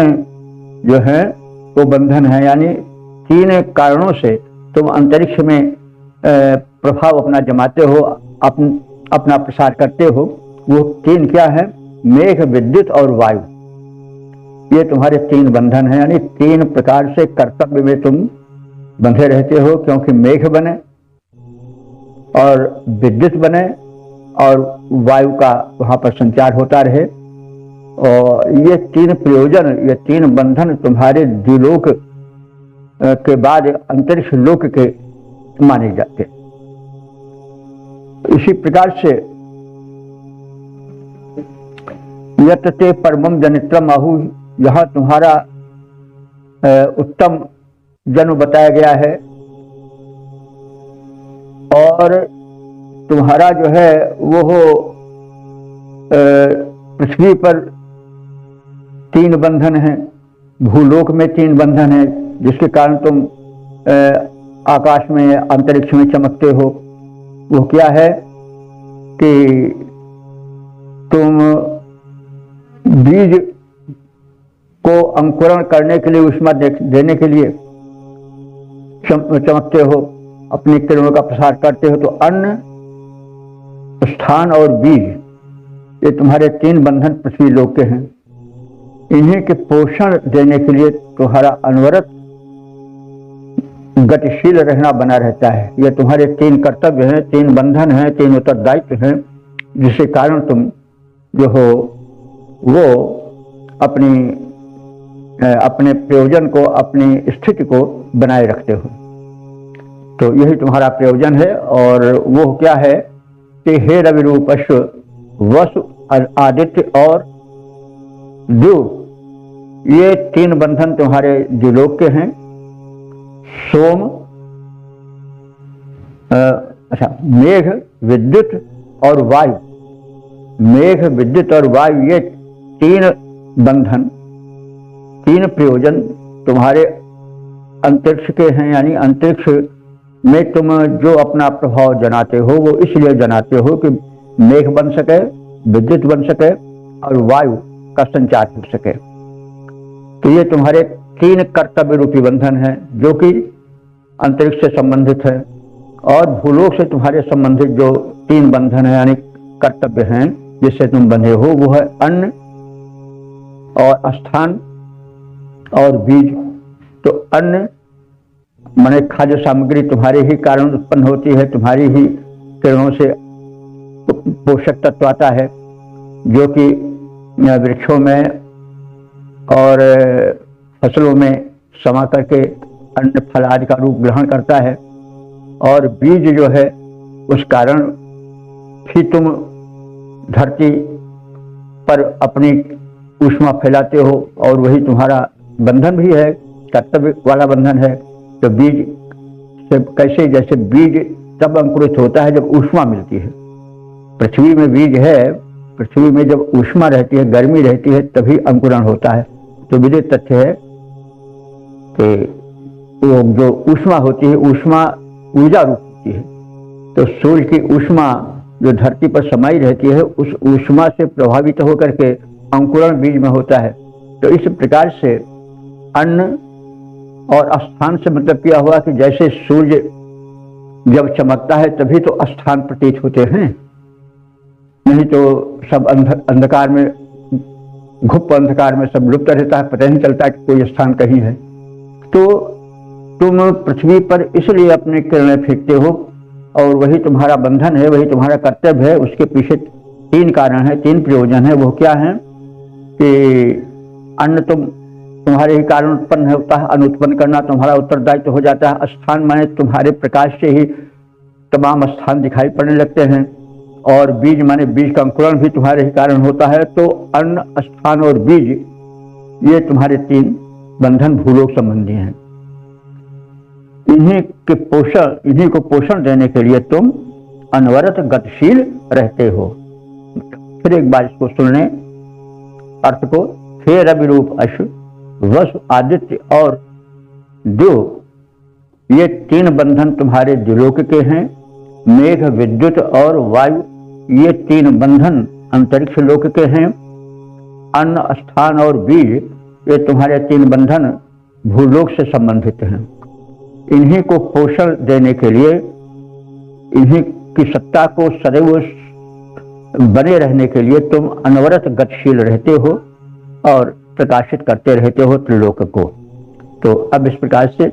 Speaker 1: जो है वो बंधन है, यानी तीन कारणों से तुम अंतरिक्ष में प्रभाव अपना जमाते हो, अपना प्रसार करते हो। वो तीन क्या है? मेघ, विद्युत और वायु। ये तुम्हारे तीन बंधन है, यानी तीन प्रकार से कर्तव्य में तुम बंधे रहते हो, क्योंकि मेघ बने और विद्युत बने और वायु का वहां पर संचार होता रहे। और ये तीन प्रयोजन, ये तीन बंधन तुम्हारे द्विलोक के बाद अंतरिक्ष लोक के माने जाते। इसी प्रकार से यत ते परमम जनित्रम आहु, यहां तुम्हारा उत्तम जन्म बताया गया है, और तुम्हारा जो है वो पृथ्वी पर तीन बंधन है, भूलोक में तीन बंधन है, जिसके कारण तुम आकाश में अंतरिक्ष में चमकते हो। वो क्या है कि तुम बीज को अंकुरण करने के लिए, ऊष्मा देने के लिए चमकते हो, अपनी किरणों का प्रसार करते हो। तो अन्न, स्थान और बीज, ये तुम्हारे तीन बंधन पृथ्वी लोक के हैं। इन्हीं के पोषण देने के लिए तुम्हारा अनवरत गतिशील रहना बना रहता है। ये तुम्हारे तीन कर्तव्य हैं, तीन बंधन हैं, तीन उत्तरदायित्व हैं, जिसके कारण तुम जो हो वो अपने प्रयोजन को, अपनी स्थिति को बनाए रखते हो। तो यही तुम्हारा प्रयोजन है। और वो क्या है कि हे रवि रूपस्व वसु आदित्य और द्यु, ये तीन बंधन तुम्हारे द्युलोक के हैं। सोम, मेघ, विद्युत और वायु। मेघ, विद्युत और वायु, ये तीन बंधन, तीन प्रयोजन तुम्हारे अंतरिक्ष के हैं। यानी अंतरिक्ष में तुम जो अपना प्रभाव जनाते हो वो इसलिए जनाते हो कि मेघ बन सके, विद्युत बन सके और वायु का संचार हो सके। तो ये तुम्हारे तीन कर्तव्य रूपी बंधन है, जो कि अंतरिक्ष से संबंधित है। और भूलोक से तुम्हारे संबंधित जो तीन बंधन है, यानी कर्तव्य हैं जिससे तुम बंधे हो, वो है अन्न और स्थान और बीज। तो अन्न माने खाद्य सामग्री तुम्हारे ही कारण उत्पन्न होती है, तुम्हारी ही किरणों से पोषक तत्व आता है, जो कि वृक्षों में और फसलों में समा करके अन्न फल आदि का रूप ग्रहण करता है। और बीज जो है उस कारण भी तुम धरती पर अपनी ऊष्मा फैलाते हो, और वही तुम्हारा बंधन भी है, कर्तव्य वाला बंधन है। तो बीज से कैसे, जैसे बीज तब अंकुरित होता है जब ऊष्मा मिलती है। पृथ्वी में बीज है, पृथ्वी में जब ऊष्मा रहती है, गर्मी रहती है, तभी अंकुरण होता है। तो विदित तथ्य है कि वो जो ऊष्मा होती है, ऊष्मा ऊर्जा रूप होती है। तो सूर्य की ऊष्मा जो धरती पर समाई रहती है, उस ऊष्मा से प्रभावित होकर के अंकुरण बीज में होता है। तो इस प्रकार से अन्न और स्थान से मतलब क्या हुआ कि जैसे सूर्य जब चमकता है तभी तो स्थान प्रतीत होते हैं, नहीं तो सब अंधकार में, घुप अंधकार में सब लुप्त रहता है, पता नहीं चलता कि कोई स्थान कहीं है। तो तुम पृथ्वी पर इसलिए अपने किरणें फेंकते हो, और वही तुम्हारा बंधन है, वही तुम्हारा कर्तव्य है। उसके पीछे तीन कारण है, तीन प्रयोजन है। वो क्या है कि अन्न तुम्हारे ही कारण उत्पन्न होता है, अन्न उत्पन्न करना तुम्हारा उत्तरदायित्व हो जाता है। स्थान माने तुम्हारे प्रकाश से ही तमाम स्थान दिखाई पड़ने लगते हैं। और बीज माने बीज का अंकुरण भी तुम्हारे ही कारण होता है। तो अन्न, स्थान और बीज ये तुम्हारे 3 बंधन भूलोक संबंधी हैं। इन्हीं को पोषण देने के लिए तुम अनवरत गतिशील रहते हो। फिर एक बार इसको सुन लें अर्थ को। हे रवि रूप अश्व, वसु, आदित्य और द्यु, ये 3 बंधन तुम्हारे द्युलोक के हैं। मेघ, विद्युत और वायु, ये 3 बंधन अंतरिक्ष लोक के हैं। अन्न, स्थान और बीज, ये तुम्हारे 3 बंधन भूलोक से संबंधित हैं। इन्हीं को पोषण देने के लिए, इन्हीं की सत्ता को सदैव बने रहने के लिए तुम अनवरत गतिशील रहते हो और प्रकाशित करते रहते हो त्रिलोक को। तो अब इस प्रकार से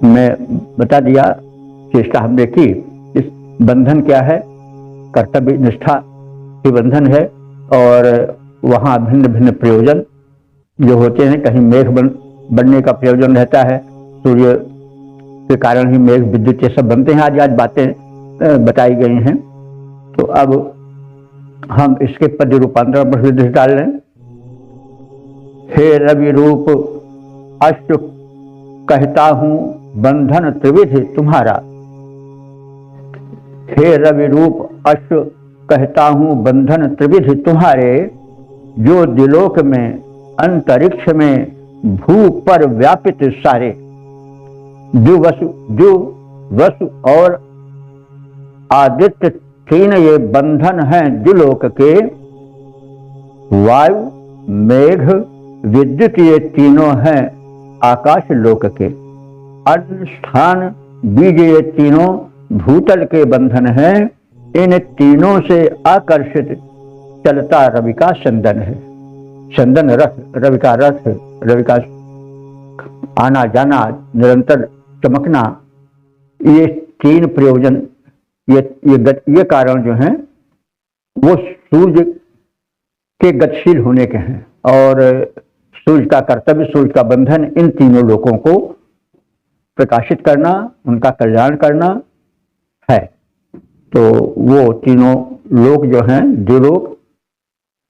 Speaker 1: मैं बता दिया, चेष्टा हमने की। इस बंधन क्या है? कर्तव्य निष्ठा की बंधन है, और वहाँ भिन्न भिन्न प्रयोजन जो होते हैं। कहीं मेघ बनने का प्रयोजन रहता है, सूर्य के कारण ही मेघ, विद्युत ये सब बनते हैं। आज बातें बताई गई हैं। तो अब हम इसके पद रूपांतरण पर दृष्टि डाल लें। हे रवि रूप अश्व, कहता हूं बंधन त्रिविध तुम्हारा। हे रवि रूप अश्व, कहता हूं बंधन त्रिविध तुम्हारे। जो दिलोक में, अंतरिक्ष में, भू पर व्यापित सारे। द्यु, वसु और आदित्य 3 ये बंधन हैं द्युलोक के। वायु, मेघ, विद्युत ये तीनों हैं आकाश लोक के। अन्न, स्थान, बीज ये तीनों भूतल के बंधन हैं। इन तीनों से आकर्षित चलता रवि का चंदन है। चंदन रथ, रवि का रथ, रवि का आना जाना, निरंतर चमकना, ये 3 प्रयोजन, ये कारण जो हैं वो सूर्य के गतिशील होने के हैं। और सूर्य का कर्तव्य, सूर्य का बंधन इन तीनों लोकों को प्रकाशित करना, उनका कल्याण करना है। तो वो तीनों लोक जो हैं, द्युलोक,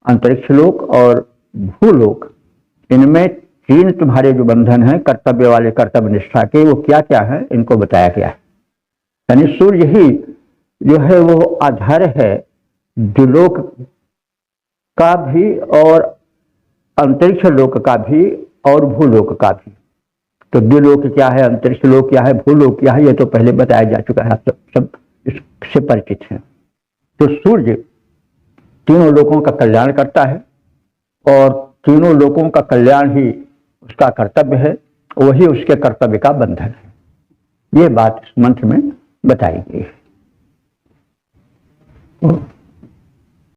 Speaker 1: अंतरिक्ष लोक और भूलोक, इनमें 3 तुम्हारे जो बंधन हैं कर्तव्य वाले, कर्तव्य निष्ठा के, वो क्या क्या है इनको बताया गया है। यानी सूर्य ही जो है वो आधार है द्युलोक का भी और अंतरिक्ष लोक का भी और भूलोक का भी। तो द्युलोक क्या है, अंतरिक्ष लोक क्या है, भूलोक क्या है, ये तो पहले बताया जा चुका है, आप सब इससे परिचित हैं। तो सूर्य तीनों लोकों का कल्याण करता है और तीनों लोकों का कल्याण ही उसका कर्तव्य है, वही उसके कर्तव्य का बंधन है। ये बात इस मंत्र में बताई गई है।